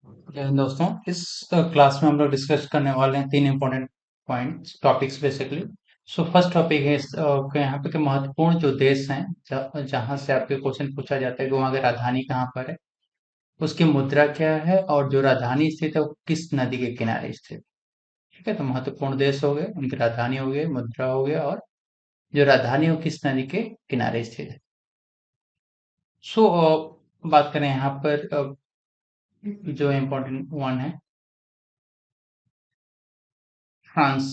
जय हिंद दोस्तों। इस क्लास में हम लोग डिस्कस करने वाले हैं तीन important points topics basically. So first topic है कि यहाँ पे के महत्वपूर्ण जो देश हैं जहाँ से आपके क्वेश्चन पूछा जाता है कि वहाँ की राजधानी कहाँ पर है, उसकी मुद्रा क्या है और जो राजधानी स्थित है वो किस नदी के किनारे स्थित है। ठीक है, तो महत्वपूर्ण देश हो गए, उनकी राजधानी हो गई, मुद्रा हो गया और जो राजधानी हो किस नदी के किनारे स्थित है। सो बात करें यहाँ पर जो इम्पोर्टेंट वन है फ्रांस।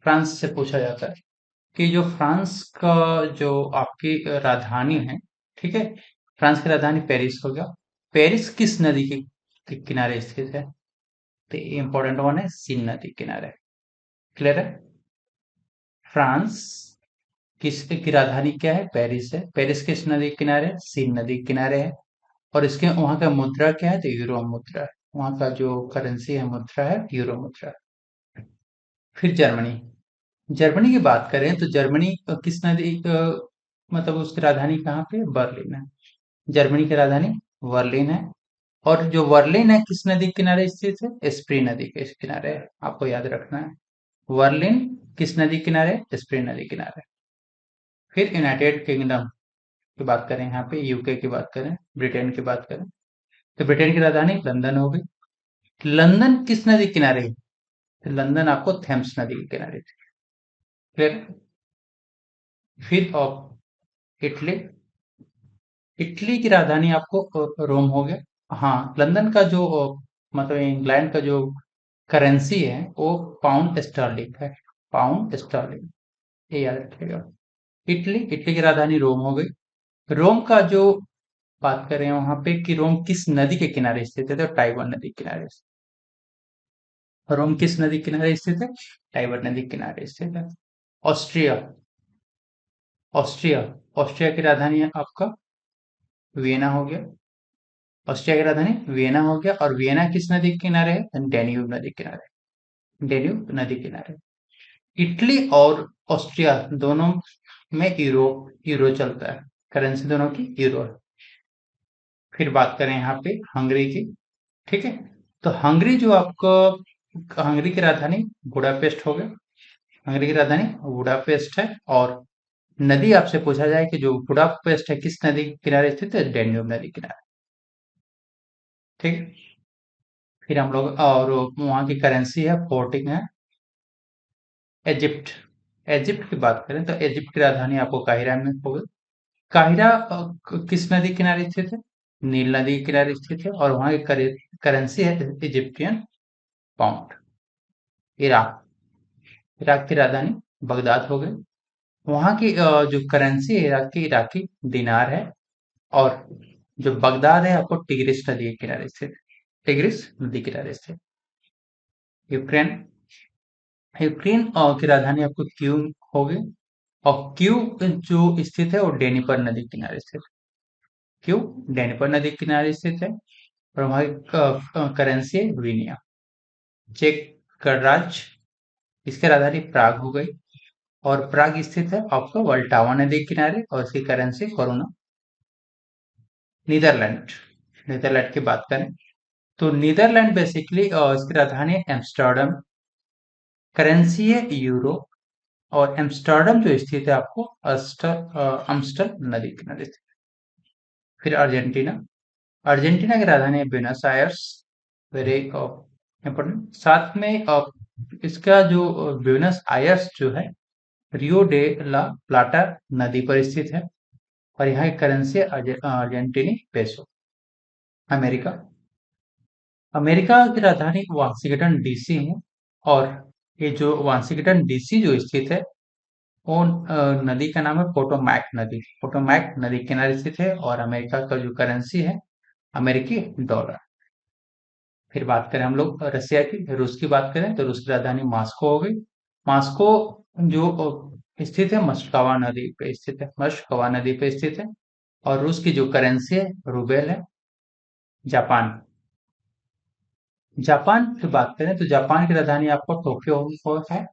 फ्रांस से पूछा जाता है कि जो फ्रांस का जो आपकी राजधानी है, ठीक है, फ्रांस की राजधानी पेरिस हो गया। पेरिस किस नदी के किनारे स्थित है? तो इम्पोर्टेंट वन है, सीन नदी किनारे। क्लियर है? फ्रांस की राजधानी क्या है? पेरिस है। पेरिस किस नदी के किनारे? सीन नदी के किनारे है। और इसके वहां का मुद्रा क्या है? तो यूरो मुद्रा है। वहां का जो करेंसी है, मुद्रा है यूरो मुद्रा। फिर जर्मनी। जर्मनी की बात करें तो जर्मनी किस नदी मतलब उसकी राजधानी कहाँ पे? बर्लिन है। जर्मनी की राजधानी बर्लिन है। और जो बर्लिन है किस नदी के किनारे स्थित है? स्प्री नदी के किनारे है, आपको याद रखना है। बर्लिन किस नदी के किनारे? स्प्री नदी के किनारे। फिर यूनाइटेड किंगडम की बात करें, यहाँ पे यूके की बात करें, ब्रिटेन की बात करें, तो ब्रिटेन की राजधानी लंदन हो गई। लंदन किस नदी के किनारे है? तो लंदन आपको थेम्स नदी के किनारे थी। फिर ऑफ इटली। इटली की राजधानी आपको रोम हो गया। हाँ, लंदन का जो मतलब इंग्लैंड का जो करेंसी है वो पाउंड स्टर्लिंग है। पाउंड स्टर्लिंग, ये याद रखिएगा। इटली की राजधानी रोम हो गई। रोम का जो बात करें वहां पे कि रोम किस नदी के किनारे स्थित है, तो टाइबर नदी के किनारे रोम किस नदी के किनारे स्थित है? टाइबर नदी के किनारे स्थित है। ऑस्ट्रिया। ऑस्ट्रिया ऑस्ट्रिया की राजधानी है आपका वियना हो गया। ऑस्ट्रिया की राजधानी वियना हो गया। और वियना किस नदी के किनारे है? डेन्यूब नदी के किनारे। डेन्यूब नदी के किनारे। इटली और ऑस्ट्रिया दोनों में यूरो यूरो चलता है। करेंसी दोनों की यूरो है। फिर बात करें यहाँ पे हंगरी की। ठीक है, तो हंगरी जो आपको हंगरी की राजधानी बुडापेस्ट हो गया। हंगरी की राजधानी बुडापेस्ट है। और नदी आपसे पूछा जाए कि जो बुडापेस्ट है किस नदी के किनारे स्थित है? डेन्यूब नदी के किनारे। ठीक है, फिर हम लोग और वहाँ की करेंसी है फोर्टिंग है इजिप्ट। इजिप्ट की बात करें तो इजिप्ट की राजधानी आपको काहिरा में होगी। काहिरा किस नदी के किनारे स्थित है? नील नदी के किनारे स्थित है। और वहाँ की करेंसी है इजिप्टियन पाउंड। इराक। इराक की राजधानी बगदाद हो गई। वहाँ की जो करेंसी है इराक की, इराकी दिनार है। और जो बगदाद है आपको टिग्रिस नदी के किनारे स्थित है। टिग्रिस नदी के किनारे स्थित। यूक्रेन। यूक्रेन की राजधानी आपको क्यू होगी। और क्यू जो स्थित है वो डेनिपर नदी के किनारे स्थित है। क्यू डेनिपर नदी के किनारे स्थित है। और वहाँ की करेंसी है वीनिया। चेक गणराज्य, इसकी राजधानी प्राग हो गई। और प्राग स्थित है आपका वल्टावा नदी के किनारे और इसकी करेंसी कोरोना। नीदरलैंड। नीदरलैंड की बात करें तो नीदरलैंड बेसिकली इसकी राजधानी है एम्स्टर्डम। करेंसी है यूरो। और एम्स्टर्डम जो स्थित है आपको अम्स्टर नदी के किनारे स्थित। फिर अर्जेंटीना। अर्जेंटीना की राजधानी है ब्यूनस आयर्स। Very important. साथ में इसका जो ब्यूनस आयर्स जो है रियो डे ला प्लाटा नदी पर स्थित है। और यहाँ की करेंसी है अर्जेंटीनी पेसो। अमेरिका। अमेरिका की राजधानी वाशिंगटन डीसी है। और ये जो वाशिंगटन डीसी जो स्थित है वो नदी का नाम है पोटोमैक नदी। पोटोमैक नदी के किनारे स्थित है। और अमेरिका का जो करेंसी है अमेरिकी डॉलर। फिर बात करें हम लोग रसिया की, रूस की बात करें तो रूस की राजधानी मॉस्को हो गई। मॉस्को जो स्थित है मस्कवा नदी पे स्थित है। मस्कवा नदी पे स्थित है। और रूस की जो करेंसी है रूबेल है। जापान। जापान की बात करें तो जापान की राजधानी आपको टोक्यो है।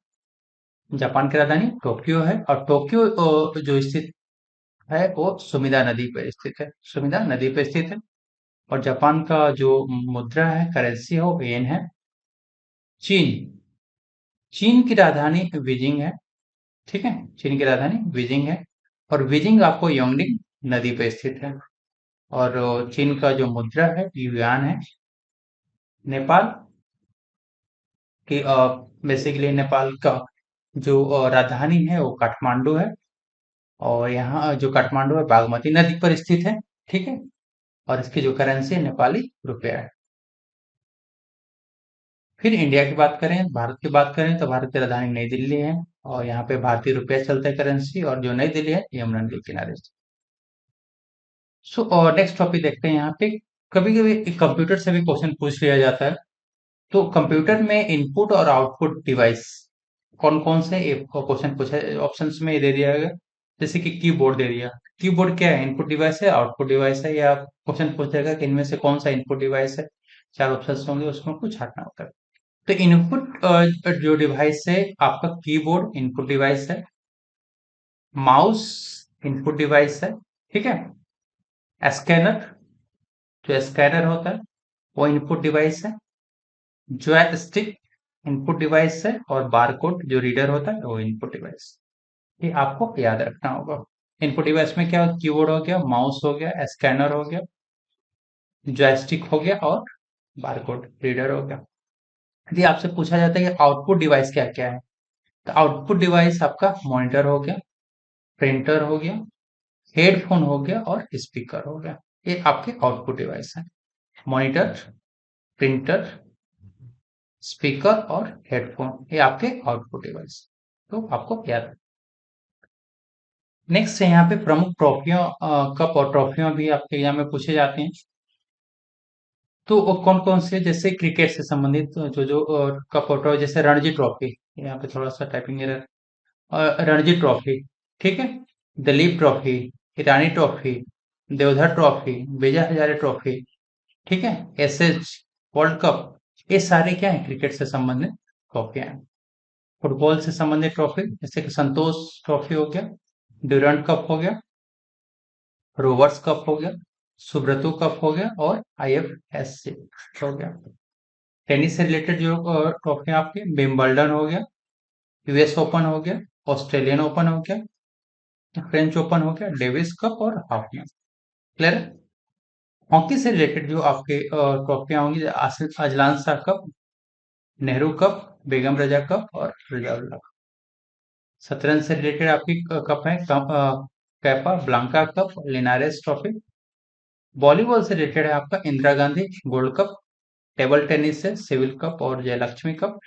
जापान की राजधानी टोक्यो है। और टोक्यो जो स्थित है वो सुमिदा नदी पर स्थित है। सुमिदा नदी पर स्थित है। और जापान का जो मुद्रा है, करेंसी है, वो येन है। चीन, चीन की राजधानी बीजिंग है। ठीक है, चीन की राजधानी बीजिंग है। और बीजिंग आपको योंगडिंग नदी पे स्थित है। और चीन का जो मुद्रा है युआन है। नेपाल की बेसिकली नेपाल का जो राजधानी है वो काठमांडू है। और यहाँ जो काठमांडू है बागमती नदी पर स्थित है। ठीक है, और इसकी जो करेंसी है नेपाली रुपया है। फिर इंडिया की बात करें, भारत की बात करें, तो भारत की राजधानी नई दिल्ली है। और यहाँ पे भारतीय रुपया चलता है करेंसी, और जो नई दिल्ली है यमुना नदी के किनारे। सो और नेक्स्ट टॉपिक देखते हैं यहाँ पे। कभी कभी कंप्यूटर से भी क्वेश्चन पूछ लिया जाता है। तो कंप्यूटर में इनपुट और आउटपुट डिवाइस कौन कौन से क्वेश्चन पूछा, ऑप्शंस में दे दिया गया। जैसे कि कीबोर्ड दे दिया। कीबोर्ड क्या है, इनपुट डिवाइस है, आउटपुट डिवाइस है, या क्वेश्चन पूछेगा कि इनमें से कौन सा इनपुट डिवाइस है। चार ऑप्शंस होंगे, उसमें कुछ छाटना होता है। तो इनपुट जो डिवाइस है आपका, कीबोर्ड इनपुट डिवाइस है। माउस इनपुट डिवाइस है। ठीक है। स्कैनर, जो स्कैनर होता है वो इनपुट डिवाइस है। जॉयस्टिक इनपुट डिवाइस है। और बारकोड जो रीडर होता है वो इनपुट डिवाइस। ये आपको याद रखना होगा। इनपुट डिवाइस में क्या, कीबोर्ड हो गया, माउस हो गया, स्कैनर हो गया, जॉयस्टिक हो गया, और बारकोड रीडर हो गया। यदि आपसे पूछा जाता है कि आउटपुट डिवाइस क्या क्या है, तो आउटपुट डिवाइस आपका मॉनिटर हो गया, प्रिंटर हो गया, हेडफोन हो गया, और स्पीकर हो गया। ये आपके आउटपुट डिवाइस है। मॉनिटर, प्रिंटर, स्पीकर और हेडफोन, ये आपके आउटपुट डिवाइस। तो आपको याद। नेक्स्ट है यहाँ पे प्रमुख ट्रॉफियों, कप और ट्रॉफियों भी आपके एग्जाम में पूछे जाते हैं। तो वो कौन कौन से, जैसे क्रिकेट से संबंधित जो जो कप और ट्रॉफी, जैसे रणजी ट्रॉफी, यहाँ पे थोड़ा सा टाइपिंग एरर। रणजी ट्रॉफी, ठीक है, दिलीप ट्रॉफी, ईरानी trophy, Deodhar trophy, Vijay Hazare trophy, ठीक है, एसएच, वर्ल्ड कप, ये सारे क्या है, क्रिकेट से संबंधित ट्रॉफियां हैं। फुटबॉल से संबंधित ट्रॉफी जैसे कि संतोष ट्रॉफी हो गया, ड्यूरंट कप हो गया, रोवर्स कप हो गया, सुब्रतो कप हो गया, और आईएफएससी हो गया। टेनिस से रिलेटेड जो ट्रॉफी आपके, विंबलडन हो गया, यूएस ओपन हो गया, ऑस्ट्रेलियन ओपन हो गया, फ्रेंच ओपन हो गया, डेविस कप और हाफमैन। क्लियर। हॉकी से रिलेटेड जो आपके ट्रॉफियां होंगी, Azlan Shah cup, Nehru cup, Begum Raza cup और रिजर्व। शतरंज से रिलेटेड आपकी कप है, Capablanca cup, Linares trophy. Volleyball से रिलेटेड है आपका Indira Gandhi gold cup. Table tennis से सिविल कप और जयलक्ष्मी कप।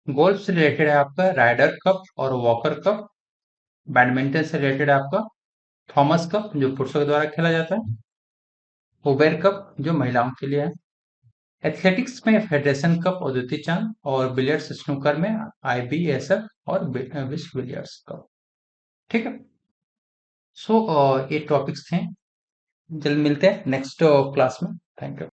गोल्फ से रिलेटेड है आपका राइडर कप और वॉकर कप। बैडमिंटन से रिलेटेड है आपका थॉमस कप, जो पुरुषों के द्वारा खेला जाता है। उबेर कप, जो महिलाओं के लिए है। एथलेटिक्स में फेडरेशन कप और द्युति चांद। और बिलियर्ड्स स्नूकर में आईबीएसएफ और विश्व बिलियर्ड्स कप। ठीक है। सो ये टॉपिक्स थे। जल्द मिलते हैं नेक्स्ट क्लास में। Thank you.